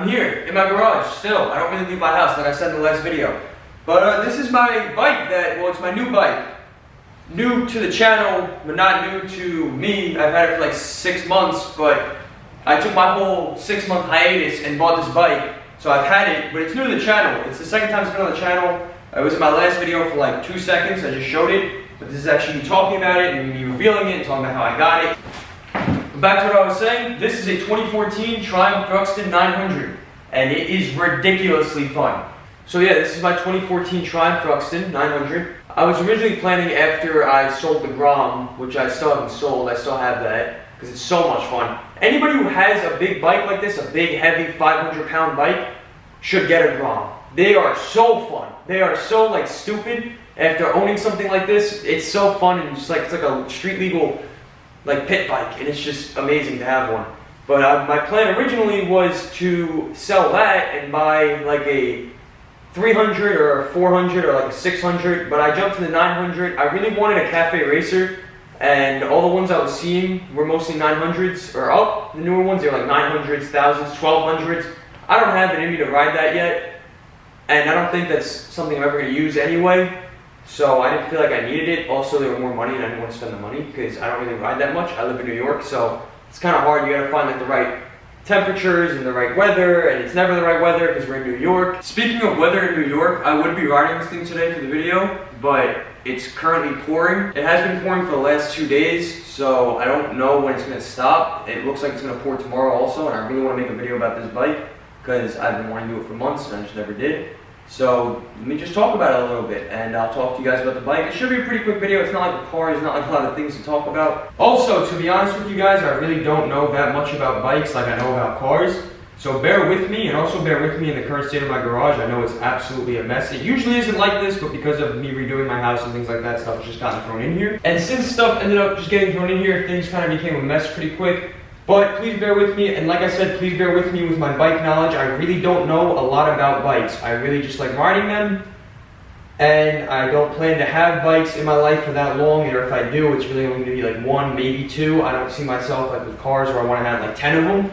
I'm here in my garage still. I don't really leave my house like I said in the last video. But this is my bike it's my new bike. New to the channel, but not new to me. I've had it for like 6 months, but I took my whole 6-month hiatus and bought this bike. So I've had it, but it's new to the channel. It's the second time it's been on the channel. It was in my last video for like 2 seconds. I just showed it, but this is actually me talking about it and me revealing it and talking about how I got it. But back to what I was saying, this is a 2014 Triumph Truxton 900, and it is ridiculously fun. So yeah, this is my 2014 Triumph Truxton 900. I was originally planning after I sold the Grom, which I still haven't sold, I still have that, because it's so much fun. Anybody who has a big bike like this, a big heavy 500-pound bike, should get a Grom. They are so fun. They are so like stupid. After owning something like this, it's so fun and just like it's like a street legal like pit bike, and it's just amazing to have one. But my plan originally was to sell that and buy like a 300 or a 400 or like a 600, but I jumped to the 900. I really wanted a cafe racer, and all the ones I was seeing were mostly 900s or up. The newer ones, they're like 900s, 1000s, 1200s. I don't have it in me to ride that yet, and I don't think that's something I'm ever going to use anyway. So I didn't feel like I needed it. Also, there were more money and I didn't want to spend the money because I don't really ride that much. I live in New York, so it's kind of hard. You got to find like the right temperatures and the right weather, and it's never the right weather because we're in New York. Speaking of weather in New York, I would be riding this thing today for the video, but it's currently pouring. It has been pouring for the last 2 days, so I don't know when it's going to stop. It looks like it's going to pour tomorrow also, and I really want to make a video about this bike because I've been wanting to do it for months and I just never did. So let me just talk about it a little bit, and I'll talk to you guys about the bike. It should be a pretty quick video. It's not like a car. There's not like a lot of things to talk about. Also, to be honest with you guys, I really don't know that much about bikes like I know about cars. So bear with me, and also bear with me in the current state of my garage. I know it's absolutely a mess. It usually isn't like this, but because of me redoing my house and things like that, stuff has just gotten thrown in here. And since stuff ended up just getting thrown in here, things kind of became a mess pretty quick. But please bear with me, and like I said, please bear with me with my bike knowledge. I really don't know a lot about bikes. I really just like riding them, and I don't plan to have bikes in my life for that long, or if I do, it's really only going to be like 1, maybe 2. I don't see myself like with cars where I want to have like 10 of them.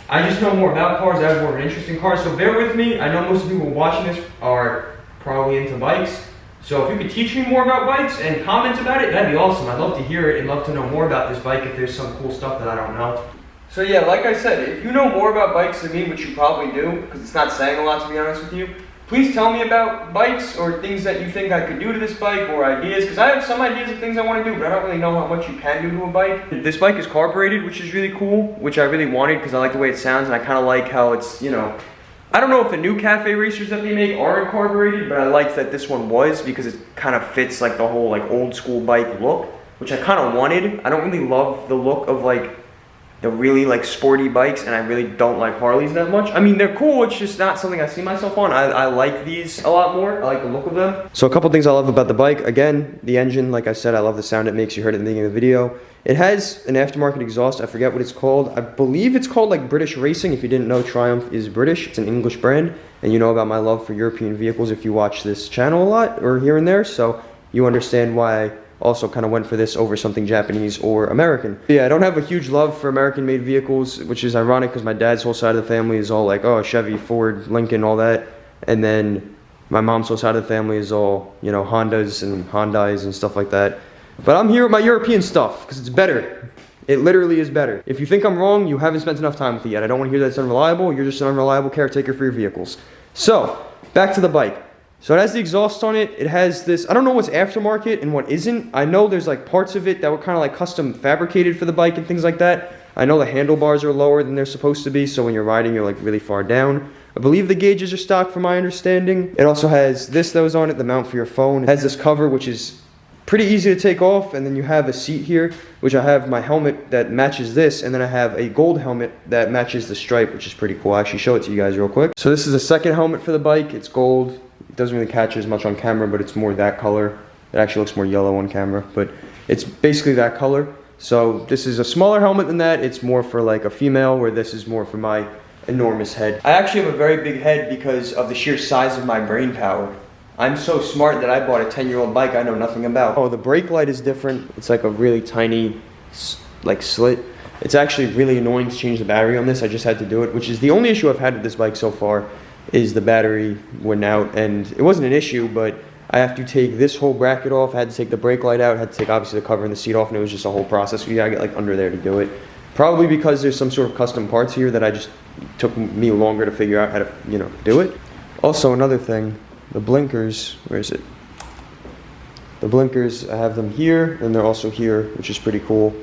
I just know more about cars. I have more of an interest in cars, so bear with me. I know most of the people watching this are probably into bikes, so if you could teach me more about bikes and comment about it, that'd be awesome. I'd love to hear it and love to know more about this bike if there's some cool stuff that I don't know. So yeah, like I said, if you know more about bikes than me, which you probably do, because it's not saying a lot to be honest with you, please tell me about bikes or things that you think I could do to this bike or ideas, because I have some ideas of things I want to do, but I don't really know how much you can do to a bike. This bike is Carburated, which is really cool, which I really wanted because I like the way it sounds, and I kind of like how it's, you know, I don't know if the new cafe racers that they make are Carburated, but I liked that this one was because it kind of fits like the whole like old school bike look, which I kind of wanted. I don't really love the look of like the really like sporty bikes, and I really don't like Harleys that much. I mean, they're cool, it's just not something I see myself on. I like these a lot more. I like the look of them. So a couple things I love about the bike. Again, the engine, like I said, I love the sound it makes. You heard it in the beginning of the video. It has an aftermarket exhaust. I forget what it's called. I believe it's called like British Racing. If you didn't know, Triumph is British. It's an English brand, and you know about my love for European vehicles if you watch this channel a lot or here and there, so you understand why I also kind of went for this over something Japanese or American. Yeah, I don't have a huge love for American-made vehicles, which is ironic because my dad's whole side of the family is all like, oh, Chevy, Ford, Lincoln, all that. And then my mom's whole side of the family is all, you know, Hondas and Hyundais and stuff like that. But I'm here with my European stuff because it's better. It literally is better. If you think I'm wrong, you haven't spent enough time with it yet. I don't want to hear that it's unreliable. You're just an unreliable caretaker for your vehicles. So, back to the bike. So it has the exhaust on it. It has this, I don't know what's aftermarket and what isn't. I know there's like parts of it that were kind of like custom fabricated for the bike and things like that. I know the handlebars are lower than they're supposed to be, so when you're riding, you're like really far down. I believe the gauges are stock from my understanding. It also has this that was on it, the mount for your phone. It has this cover, which is pretty easy to take off, and then you have a seat here, which I have my helmet that matches this, and then I have a gold helmet that matches the stripe, which is pretty cool. I'll actually show it to you guys real quick. So this is a second helmet for the bike. It's gold. It doesn't really catch as much on camera, but it's more that color. It actually looks more yellow on camera, but it's basically that color. So this is a smaller helmet than that. It's more for like a female, where this is more for my enormous head. I actually have a very big head because of the sheer size of my brain power. I'm so smart that I bought a 10-year-old bike I know nothing about. Oh, the brake light is different. It's like a really tiny like slit. It's actually really annoying to change the battery on this. I just had to do it, which is the only issue I've had with this bike so far, is the battery went out. And it wasn't an issue, but I have to take this whole bracket off. I had to take the brake light out. I had to take obviously the cover and the seat off, and it was just a whole process. You gotta get like under there to do it. Probably because there's some sort of custom parts here that I just took me longer to figure out how to, you know, do it. Also, another thing, the blinkers, where is it? The blinkers, I have them here, and they're also here, which is pretty cool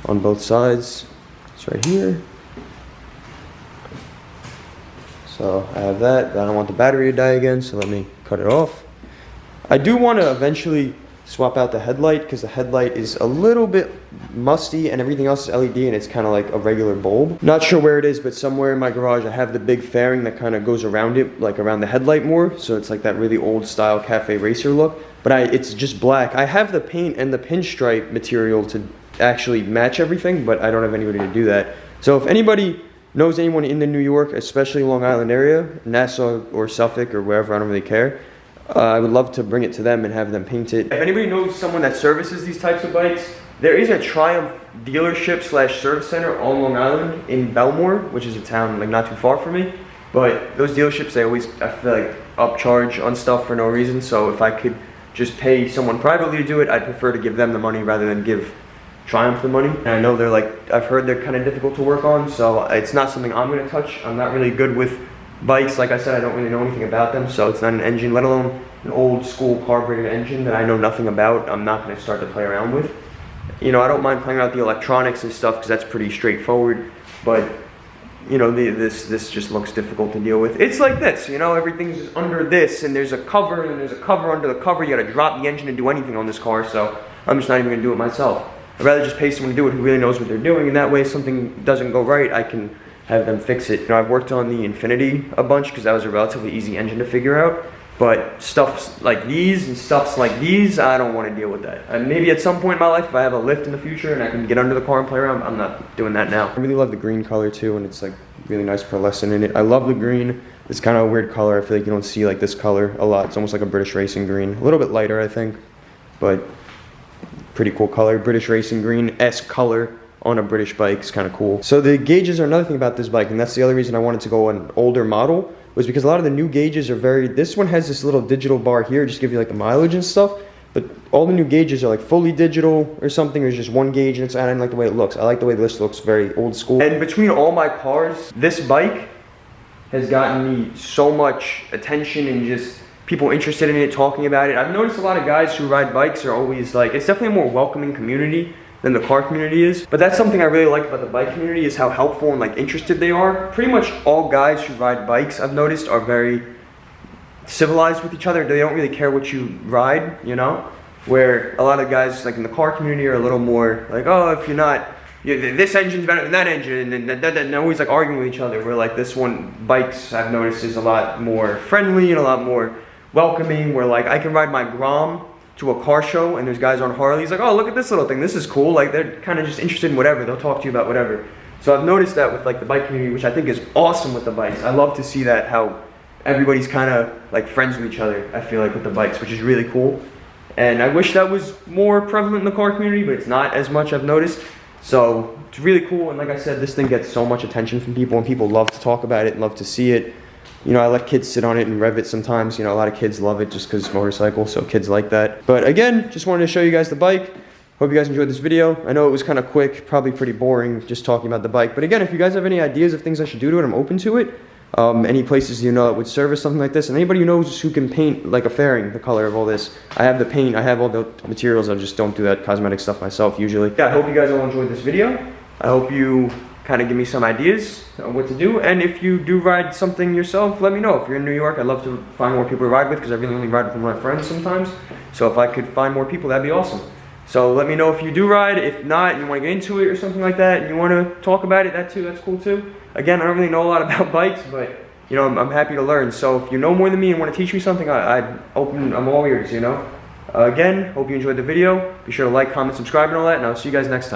on both sides. It's right here. So I have that, but I don't want the battery to die again, so let me cut it off. I do want to eventually swap out the headlight, because the headlight is a little bit musty and everything else is LED and it's kind of like a regular bulb. Not sure where it is, but somewhere in my garage I have the big fairing that kind of goes around it, like around the headlight more, so it's like that really old style cafe racer look, but it's just black. I have the paint and the pinstripe material to actually match everything, but I don't have anybody to do that. So if anybody knows anyone in the New York, especially Long Island area, Nassau or Suffolk or wherever, I don't really care, I would love to bring it to them and have them paint it. If anybody knows someone that services these types of bikes, there is a Triumph dealership / service center on Long Island in Belmore, which is a town like not too far from me. But those dealerships, they always, I feel like, upcharge on stuff for no reason. So if I could just pay someone privately to do it, I'd prefer to give them the money rather than give Triumph the money. And I know they're like, I've heard they're kind of difficult to work on, so it's not something I'm gonna touch. I'm not really good with bikes. Like I said, I don't really know anything about them, so it's not an engine, let alone an old school carbureted engine that I know nothing about. I'm not going to start to play around with. You know, I don't mind playing out the electronics and stuff because that's pretty straightforward, but you know, this just looks difficult to deal with. It's like this, you know, everything's just under this, and there's a cover, and there's a cover under the cover. You got to drop the engine and do anything on this car, so I'm just not even going to do it myself. I'd rather just pay someone to do it who really knows what they're doing, and that way if something doesn't go right, I can have them fix it. You know, I've worked on the Infinity a bunch because that was a relatively easy engine to figure out. But stuffs like these and stuffs like these, I don't want to deal with that. And maybe at some point in my life, if I have a lift in the future and I can get under the car and play around, I'm not doing that now. I really love the green color too, and it's like really nice pearlescent in it. I love the green. It's kind of a weird color. I feel like you don't see like this color a lot. It's almost like a British racing green. A little bit lighter, I think, but pretty cool color. British racing green-esque color on a British bike is kind of cool. So the gauges are another thing about this bike, and that's the other reason I wanted to go an older model, was because a lot of the new gauges are this one has this little digital bar here, just give you like the mileage and stuff, but all the new gauges are like fully digital or something, or it's just one gauge, and I don't like the way it looks. I like the way this looks, very old school. And between all my cars, this bike has gotten me so much attention and just people interested in it, talking about it. I've noticed a lot of guys who ride bikes are always like, it's definitely a more welcoming community than the car community is. But that's something I really like about the bike community, is how helpful and like interested they are. Pretty much all guys who ride bikes, I've noticed, are very civilized with each other. They don't really care what you ride, you know? Where a lot of guys like in the car community are a little more like, oh, if you're not, this engine's better than that engine, and always like arguing with each other. Where like this one, bikes, I've noticed, is a lot more friendly and a lot more welcoming, where like I can ride my Grom to a car show and there's guys on Harleys like, oh, look at this little thing, this is cool. Like they're kind of just interested in whatever, they'll talk to you about whatever. So I've noticed that with like the bike community, which I think is awesome with the bikes. I love to see that, how everybody's kind of like friends with each other, I feel like, with the bikes, which is really cool. And I wish that was more prevalent in the car community, but it's not as much, I've noticed. So it's really cool, and like I said, this thing gets so much attention from people, and people love to talk about it and love to see it. You know, I let kids sit on it and rev it sometimes. You know, a lot of kids love it just because it's motorcycle, so kids like that. But again, just wanted to show you guys the bike. Hope you guys enjoyed this video. I know it was kind of quick, probably pretty boring just talking about the bike. But again, if you guys have any ideas of things I should do to it, I'm open to it. Any places you know that would service something like this, and anybody who knows who can paint like a fairing, the color of all this. I have the paint, I have all the materials, I just don't do that cosmetic stuff myself usually. Yeah, I hope you guys all enjoyed this video. I hope you kind of give me some ideas on what to do, and if you do ride something yourself, let me know. If you're in New York, I'd love to find more people to ride with, because I really only ride with my friends sometimes. So if I could find more people, that'd be awesome. So let me know if you do ride. If not, you want to get into it or something like that, and you want to talk about it, that's cool too. Again, I don't really know a lot about bikes, but you know, I'm happy to learn. So if you know more than me and want to teach me something, I'm all ears, you know. Again, hope you enjoyed the video. Be sure to like, comment, subscribe, and all that, and I'll see you guys next time.